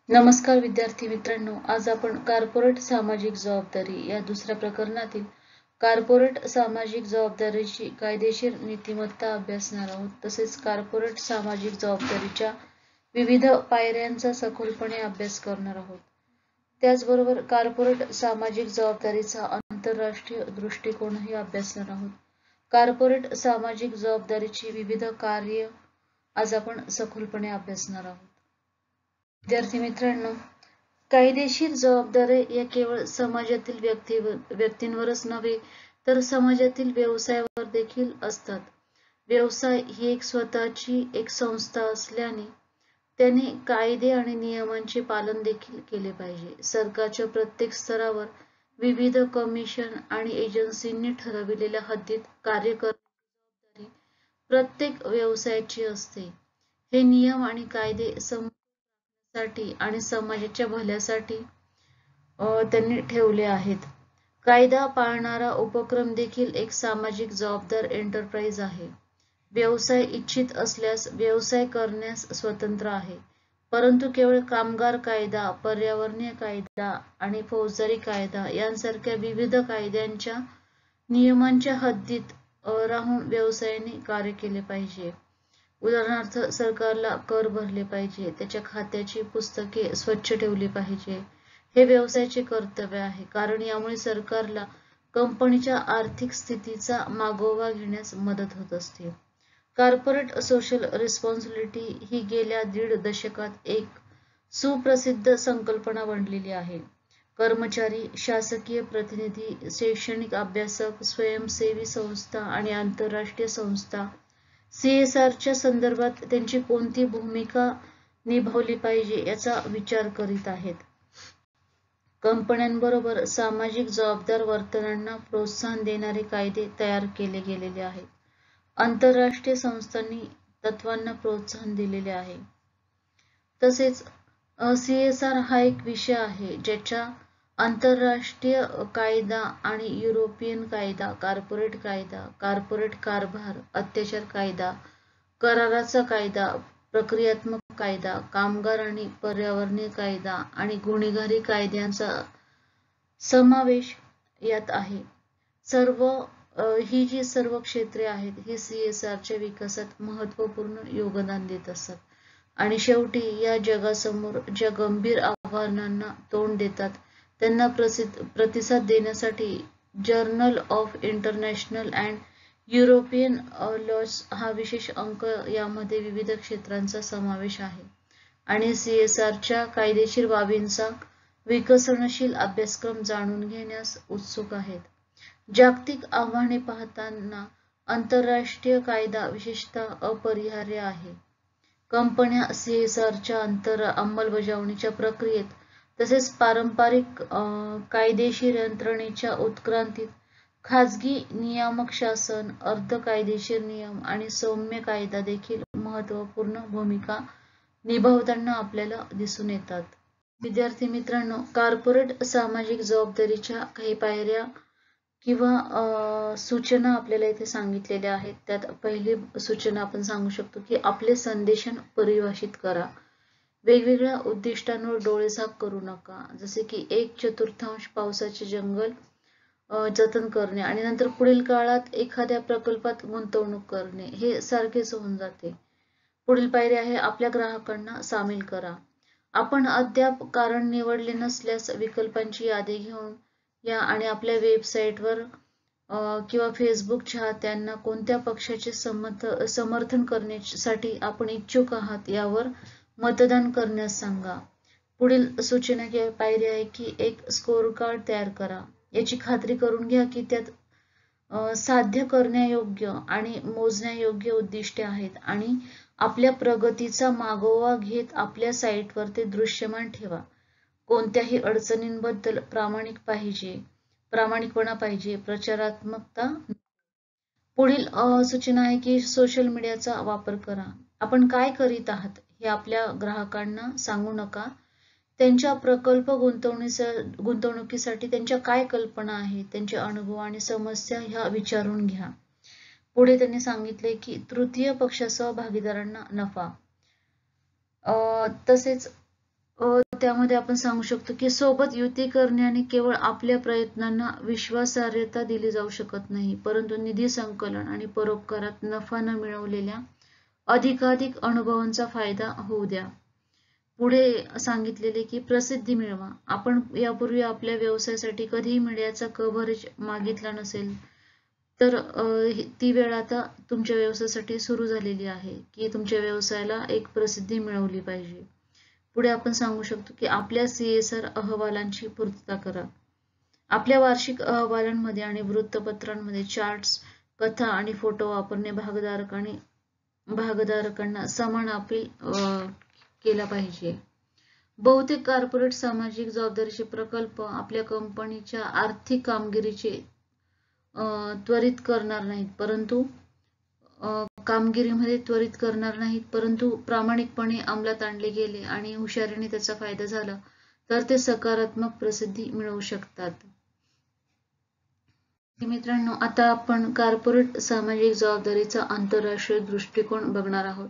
नमस्कार विद्यार्थी मित्रांनो, आज आपण कॉर्पोरेट सामाजिक जबाबदारी या दुसऱ्या प्रकरणातील कॉर्पोरेट सामाजिक जबाबदारीची कायदेशीर नीतिमत्ता अभ्यासणार आहोत. तसेच कॉर्पोरेट सामाजिक जबाबदारीच्या विविध पायऱ्यांचा सखोलपणे अभ्यास करणार आहोत. त्याचबरोबर कॉर्पोरेट सामाजिक जबाबदारीचा आंतरराष्ट्रीय दृष्टिकोनही अभ्यासणार आहोत. कॉर्पोरेट सामाजिक जबाबदारीची विविध कार्य आज आपण सखोलपणे अभ्यासणार आहोत. विद्यार्थी मित्रांनो, कायदेशीर जबाबदाऱ्या या केवळ समाजातील व्यक्तींवरच नव्हे तर समाजातील व्यवसायावर देखील असतात. व्यवसाय ही एक स्वतःची एक संस्था असल्याने त्याने कायदे आणि नियमांचे पालन देखील केले पाहिजे. सरकारच्या प्रत्येक स्तरावर विविध कमिशन आणि एजन्सींनी ठरविलेल्या हद्दीत कार्य करण्याची जबाबदारी प्रत्येक व्यवसायाची असते. हे नियम आणि कायदे साठी आणि समाजाच्या भल्यासाठी त्यांनी ठेवले आहेत. कायदा पाळणारा उपक्रम देखील एक सामाजिक जबाबदार एंटरप्राइज आहे. व्यवसाय इच्छित असल्यास व्यवसाय करण्यास स्वतंत्र आहे, परंतु केवळ कामगार कायदा, पर्यावरणीय कायदा आणि फौजदारी कायदा यांसारख्या विविध कायद्यांच्या नियमांच्या हद्दीत राहून व्यवसायाने कार्य केले पाहिजे. उदाहरणार्थ, सरकारला कर भरले पाहिजे, त्याच्या खात्याची पुस्तके स्वच्छ ठेवली पाहिजे. हे व्यवसायाचे कर्तव्य आहे, कारण यामुळे सरकारला कंपनीच्या आर्थिक स्थितीचा मागोवा घेण्यास मदत होत असते. कॉर्पोरेट सोशल रिस्पॉन्सिबिलिटी ही गेल्या 1.5 दशकात एक सुप्रसिद्ध संकल्पना बनलेली आहे. कर्मचारी, शासकीय प्रतिनिधी, शैक्षणिक अभ्यासक, स्वयंसेवी संस्था आणि आंतरराष्ट्रीय संस्था CSRच्या संदर्भात त्यांची कोणती भूमिका निभावली पाहिजे याचा विचार करीत आहेत. कंपन्यांबरोबर सामाजिक जबाबदार वर्तनांना प्रोत्साहन देणारे कायदे तयार केले गेलेले आहेत. आंतरराष्ट्रीय संस्थांनी तत्वांना प्रोत्साहन दिलेले आहे. तसेच CSR हा एक विषय आहे ज्याच्या आंतरराष्ट्रीय कायदा आणि युरोपियन कायदा, कॉर्पोरेट कारभार, अत्याचार कायदा, कराराचा कायदा, प्रक्रियात्मक कायदा, कामगार आणि पर्यावरणीय कायदा आणि गुन्हेगारी कायद्यांचा समावेश यात आहे. ही जी सर्व क्षेत्रे आहेत ही CSRच्या विकासात महत्त्वपूर्ण योगदान देत असतात आणि शेवटी या जगासमोर ज्या गंभीर आव्हानांना तोंड देतात त्यांना प्रतिसाद देण्यासाठी journal of international and European laws हा विशेष अंक यामध्ये विविध क्षेत्रांचा समावेश आहे आणि CSRच्या कायदेशीर बाबींचा विकसनशील अभ्यासक्रम जाणून घेण्यास उत्सुक आहेत. जागतिक आव्हाने पाहताना आंतरराष्ट्रीय कायदा विशेषतः अपरिहार्य आहे. कंपन्या CSRच्या अंमलबजावणीच्या प्रक्रियेत तसेच पारंपरिक कायदेशीर यंत्रणेच्या उत्क्रांतीत खाजगी नियामक शासन, अर्ध-कायदेशीर नियम आणि सौम्य कायदा देखील महत्त्वपूर्ण भूमिका निभावताना आपल्याला दिसून येतात. विद्यार्थी मित्रांनो, कॉर्पोरेट सामाजिक जबाबदारीच्या काही पायऱ्या किंवा सूचना आपल्याला इथे सांगितलेल्या आहेत. त्यात पहिली सूचना आपण सांगू शकतो की आपले संदेशन परिभाषित करा. वेगवेगळ्या उद्दिष्टांवर डोळेझाक करू नका, जसे की 1/4 पावसाचे जंगल जतन करणे आणि नंतर पुढील काळात एखाद्या प्रकल्पात गुंतवणूक करणे हे सारखेच होऊन जाते. पुढील पायरी आहे आपल्या ग्राहकांना सामील करा. आपण अद्याप कारण निवडले नसल्यास विकल्पांची यादी घेऊन या आणि आपल्या वेबसाईटवर किंवा फेसबुक चाहत्यांना कोणत्या पक्षाचे समर्थन करण्यासाठी आपण इच्छुक आहात यावर मतदान करण्यास सांगा. पुढील सूचना किंवा पायरी आहे की एक स्कोर कार्ड तयार करा. याची खात्री करून घ्या की त्यात साध्य करण्यायोग्य आणि मोजण्यायोग्य उद्दिष्टे आहेत आणि आपल्या प्रगतीचा मागोवा घेत आपल्या साईटवर ते दृश्यमान ठेवा. कोणत्याही अडचणींबद्दल प्रामाणिकपणा पाहिजे, प्रचारात्मकता. पुढील सूचना आहे की सोशल मीडियाचा वापर करा. आपण काय करीत आहात हे आपल्या ग्राहकांना सांगू नका. त्यांच्या प्रकल्प गुंतवणुकीसाठी त्यांच्या काय कल्पना आहेत, त्यांचे अनुभव आणि समस्या ह्या विचारून घ्या. पुढे त्यांनी सांगितले की तृतीय पक्षासह भागीदारांना नफा. तसेच त्यामध्ये आपण सांगू शकतो की सोबत युती करणे आणि केवळ आपल्या प्रयत्नांना विश्वासार्हता दिली जाऊ शकत नाही, परंतु निधी संकलन आणि परोपकारात नफा न मिळवलेल्या अधिकाधिक अनुभवांचा फायदा होऊ द्या. पुढे सांगितलेले की प्रसिद्धी मिळवा. आपण यापूर्वी आपल्या व्यवसायासाठी कधीही मीडियाचा कव्हरेज मागितला नसेल, तर ती वेळ आता तुमच्या व्यवसायासाठी सुरू झालेली आहे की तुमच्या व्यवसायाला एक प्रसिद्धी मिळवली पाहिजे. पुढे आपण सांगू शकतो की आपल्या CSR अहवालांची पूर्तता करा. आपल्या वार्षिक अहवालांमध्ये आणि वृत्तपत्रांमध्ये चार्ट्स, कथा आणि फोटो वापरणे भागधारकांना समान अपील केला पाहिजे. बहुतेक कॉर्पोरेट सामाजिक जबाबदारीचे प्रकल्प आपल्या कंपनीच्या आर्थिक कामगिरीचे त्वरित करणार नाहीत, परंतु प्रामाणिकपणे अंमलात आणले गेले आणि हुशारीने त्याचा फायदा झाला तर ते सकारात्मक प्रसिद्धी मिळवू शकतात. मित्रांनो, आता आपण कॉर्पोरेट सामाजिक जबाबदारीचा आंतरराष्ट्रीय दृष्टिकोन बघणार आहोत.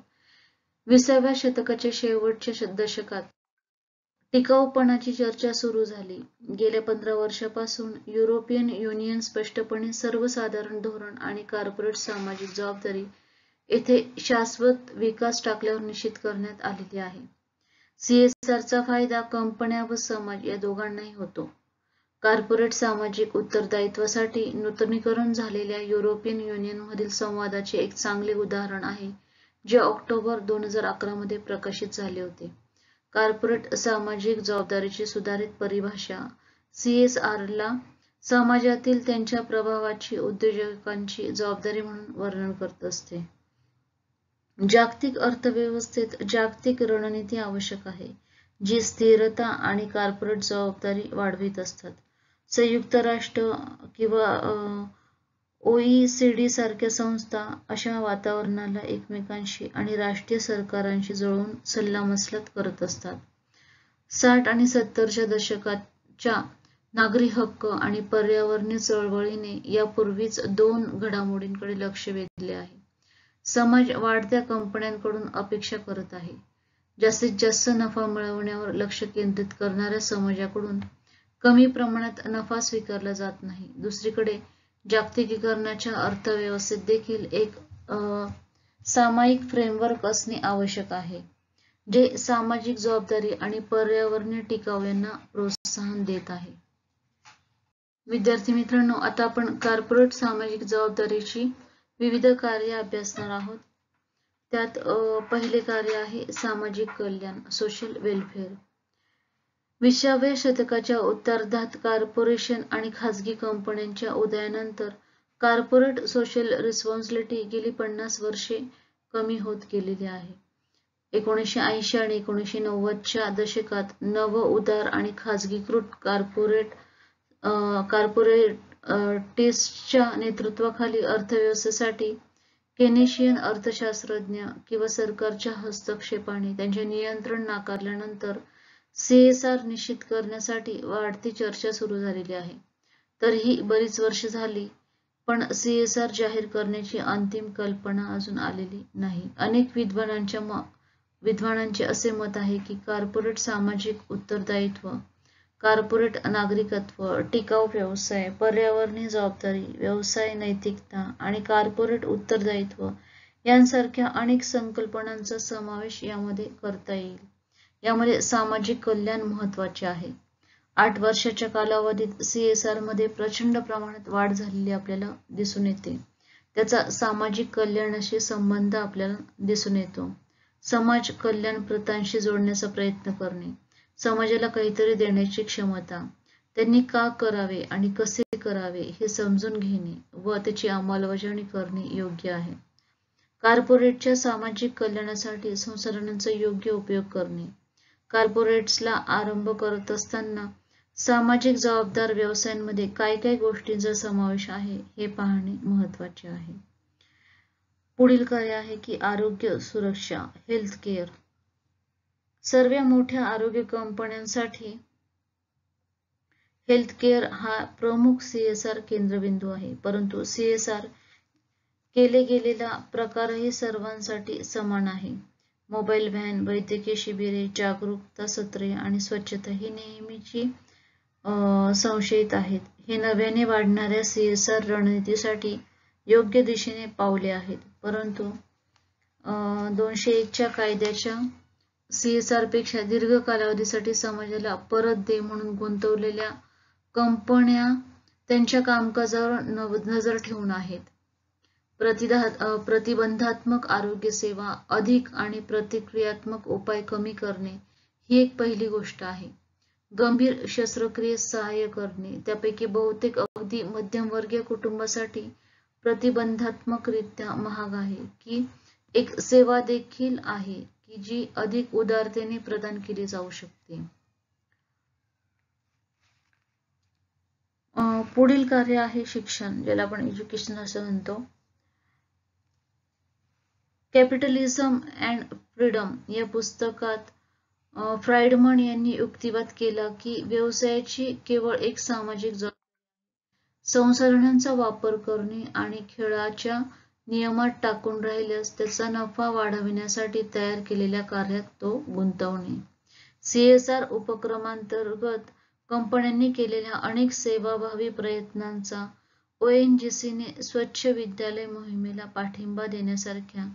20व्या शतकाच्या शेवटच्या दशकात टिकाऊपणाची चर्चा सुरू झाली. गेल्या 15 वर्षापासून युरोपियन युनियन स्पष्टपणे सर्वसाधारण धोरण आणि कॉर्पोरेट सामाजिक जबाबदारी येथे शाश्वत विकास टाकल्यावर निश्चित करण्यात आलेली आहे. CSRचा फायदा कंपन्या व समाज या दोघांनाही होतो. कॉर्पोरेट सामाजिक उत्तरदायित्वासाठी नूतनीकरण झालेल्या युरोपियन युनियनमधील संवादाचे एक चांगले उदाहरण आहे, जे ऑक्टोबर 2011 मध्ये प्रकाशित झाले होते. कॉर्पोरेट सामाजिक जबाबदारीची सुधारित परिभाषा CSRला समाजातील त्यांच्या प्रभावाची उद्योजकांची जबाबदारी म्हणून वर्णन करत असते. जागतिक अर्थव्यवस्थेत जागतिक रणनीती आवश्यक आहे, जी स्थिरता आणि कॉर्पोरेट जबाबदारी वाढवित असतात. संयुक्त राष्ट्र किंवा OECD सारख्या संस्था अशा वातावरणाला एकमेकांशी आणि राष्ट्रीय सरकारांशी जुळवून सल्लामसलत करत असतात. 60 आणि 70च्या दशकाच्या नागरी हक्क आणि पर्यावरणीय चळवळीने यापूर्वीच 2 घडामोडींकडे लक्ष वेधले आहे. समाज वाढत्या कंपन्यांकडून अपेक्षा करत आहे. जास्तीत जास्त नफा मिळवण्यावर लक्ष केंद्रित करणाऱ्या समाजाकडून कमी प्रमाणात नफा स्वीकारला जात नाही. दुसरीकडे जागतिकीकरणाच्या अर्थव्यवस्थेत देखील एक सामायिक फ्रेमवर्क असणे आवश्यक आहे, जे सामाजिक जबाबदारी आणि पर्यावरणीय टिकाव यांना प्रोत्साहन देत आहे. विद्यार्थी मित्रांनो, आता आपण कॉर्पोरेट सामाजिक जबाबदारीची विविध कार्य अभ्यासणार आहोत. त्यात पहिले कार्य आहे सामाजिक कल्याण, सोशल वेलफेअर. 20व्या शतकाच्या उत्तरार्धात कॉर्पोरेशन आणि खाजगी कंपन्यांच्या उदयानंतर कॉर्पोरेट सोशल रिस्पॉन्सिबिलिटी गेली 50 वर्षे कमी होत गेलेली आहे. 1980 आणि 1990च्या दशकात नव-उदार आणि खाजगीकृत कॉर्पोरेटिस्टच्या नेतृत्वाखाली अर्थव्यवस्थेसाठी केनेशियन अर्थशास्त्रज्ञ किंवा सरकारच्या हस्तक्षेपाने त्यांचे नियंत्रण नाकारल्यानंतर CSR निश्चित करण्यासाठी वाढती चर्चा सुरू झालेली आहे. तरीही बरीच वर्षे झाली, पण CSR जाहीर करण्याची अंतिम कल्पना अजून आलेली नाही. अनेक विद्वानांचे असे मत आहे की कॉर्पोरेट सामाजिक उत्तरदायित्व, कॉर्पोरेट नागरिकत्व, टिकाऊ व्यवसाय, पर्यावरणीय जबाबदारी, व्यवसाय नैतिकता आणि कॉर्पोरेट उत्तरदायित्व यांसारख्या अनेक संकल्पनांचा समावेश यामध्ये करता येईल. यामध्ये सामाजिक कल्याण महत्त्वाचे आहे. 8 वर्षाच्या कालावधीत CSR मध्ये प्रचंड प्रमाणात वाढ झालेली आपल्याला दिसून येते. त्याचा सामाजिक कल्याणाशी संबंध आपल्याला दिसून येतो. समाज कल्याण प्रथांशी जोडण्याचा प्रयत्न करणे, समाजाला काहीतरी देण्याची क्षमता, त्यांनी का करावे आणि कसे करावे हे समजून घेणे व त्याची अंमलबजावणी करणे योग्य आहे. कॉर्पोरेटच्या सामाजिक कल्याणासाठी संसाधनांचा योग्य उपयोग करणे. कॉर्पोरेट्सला आरंभ करत असताना सामाजिक जबाबदार व्यवसायांमध्ये काय काय गोष्टींचा समावेश आहे हे पाहणे महत्त्वाचे आहे. पुढील कार्य आहे की आरोग्य सुरक्षा, हेल्थ केअर. सर्व मोठ्या आरोग्य कंपन्यांसाठी हेल्थ केअर हा प्रमुख CSR केंद्रबिंदू आहे, परंतु CSR केले गेलेला प्रकारही सर्वांसाठी समान आहे. मोबाईल व्हॅन, वैद्यकीय शिबिरे, जागरूकता सत्रे आणि स्वच्छता ही नेहमीची संशयित आहेत. हे नव्याने वाढणाऱ्या CSR रणनीतीसाठी योग्य दिशेने पावले आहेत. परंतु 201च्या कायद्याच्या CSR पेक्षा दीर्घ कालावधीसाठी समाजाला परत दे म्हणून गुंतवलेल्या कंपन्या त्यांच्या कामकाजावर नजर ठेवून आहेत. प्रतिबंधात्मक आरोग्य सेवा अधिक आणि प्रतिक्रियात्मक उपाय कमी करणे ही एक पहिली गोष्ट आहे. गंभीर शस्त्रक्रियेस सहाय्य करणे, त्यापैकी बहुतेक अगदी मध्यमवर्गीय कुटुंबासाठी प्रतिबंधात्मकरित्या महाग आहे, की एक सेवा देखील आहे की जी अधिक उदारतेने प्रदान केली जाऊ शकते. पुढील कार्य आहे शिक्षण, ज्याला आपण एज्युकेशन असं म्हणतो. कॅपिटलिझम अँड फ्रीडम या पुस्तकात फ्राइडमन यांनी युक्तिवाद केला की व्यवसायाची केवळ एक सामाजिक जबाबदारी संसाधनांचा वापर करणे आणि खेळाच्या नियमात टाकून राहिल्यास त्याचा नफा वाढविण्यासाठी तयार केलेल्या कार्यात तो गुंतवणे. CSR उपक्रमांतर्गत कंपन्यांनी केलेल्या अनेक सेवाभावी प्रयत्नांचा ONGCने स्वच्छ विद्यालय मोहिमेला पाठिंबा देण्यासारख्या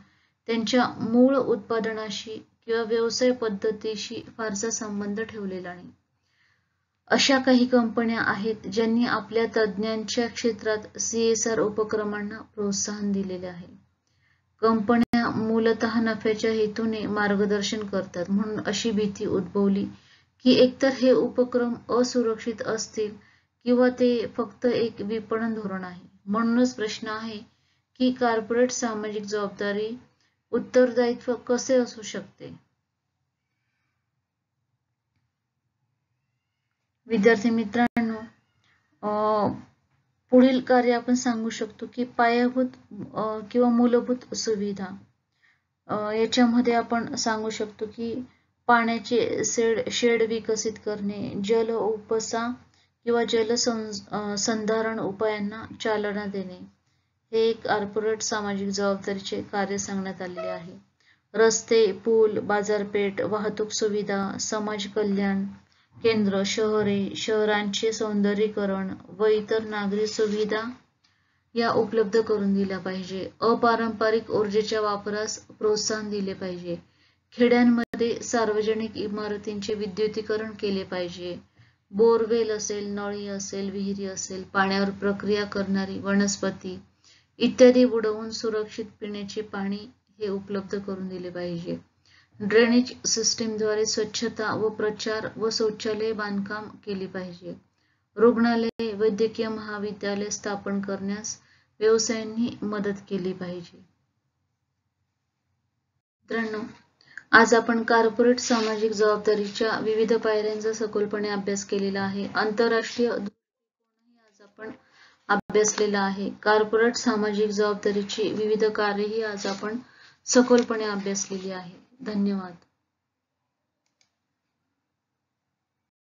त्यांच्या मूळ उत्पादनाशी किंवा व्यवसाय पद्धतीशी फारसा संबंध ठेवलेला नाही. अशा काही कंपन्या आहेत ज्यांनी आपल्या तज्ज्ञांच्या क्षेत्रात CSR उपक्रमांना प्रोत्साहन दिलेले आहे. कंपन्या मूलतः नफ्याच्या हेतूने मार्गदर्शन करतात, म्हणून अशी भीती उद्भवली की एकतर हे उपक्रम असुरक्षित असतील किंवा ते फक्त एक विपणन धोरण आहे. म्हणूनच प्रश्न आहे की कॉर्पोरेट सामाजिक जबाबदारी उत्तरदायित्व कसे असू शकते. विद्यार्थी मित्रांनो, पुढील कार्य आपण सांगू शकतो की पायाभूत किंवा मूलभूत सुविधा. याच्यामध्ये आपण सांगू शकतो की पाण्याचे शेड विकसित करणे, जल उपसा किंवा जल संधारण उपायांना चालना देणे हे एक कॉर्पोरेट सामाजिक जबाबदारीचे कार्य सांगण्यात आलेले आहे. रस्ते, पूल, बाजारपेठ, वाहतूक सुविधा, समाज कल्याण केंद्र, शहरे, शहरांचे सौंदर्यीकरण व इतर नागरी सुविधा या उपलब्ध करून दिल्या पाहिजे. अपारंपरिक ऊर्जेच्या वापरास प्रोत्साहन दिले पाहिजे. खेड्यांमध्ये सार्वजनिक इमारतींचे विद्युतीकरण केले पाहिजे. बोरवेल असेल, नळी असेल, विहिरी असेल, पाण्यावर प्रक्रिया करणारी वनस्पती इत्यादी बुडवून सुरक्षित पिण्याचे पाणी हे उपलब्ध करून दिले पाहिजे. ड्रेनेज सिस्टीमद्वारे स्वच्छता व प्रचार व शौचालय बांधकाम केली पाहिजे. रुग्णालये, वैद्यकीय महाविद्यालय स्थापन करण्यास व्यवसायांनी मदत केली पाहिजे. मित्रांनो, आज आपण कॉर्पोरेट सामाजिक जबाबदारीच्या विविध पायऱ्यांचा सखोलपणे अभ्यास केलेला आहे. आंतरराष्ट्रीय दृष्टिकोनही आज आपण अभ्यासलेला आहे. कॉर्पोरेट सामाजिक जबाबदारीची विविध कार्येही आज आपण सखोलपणे अभ्यासलेली आहे. धन्यवाद.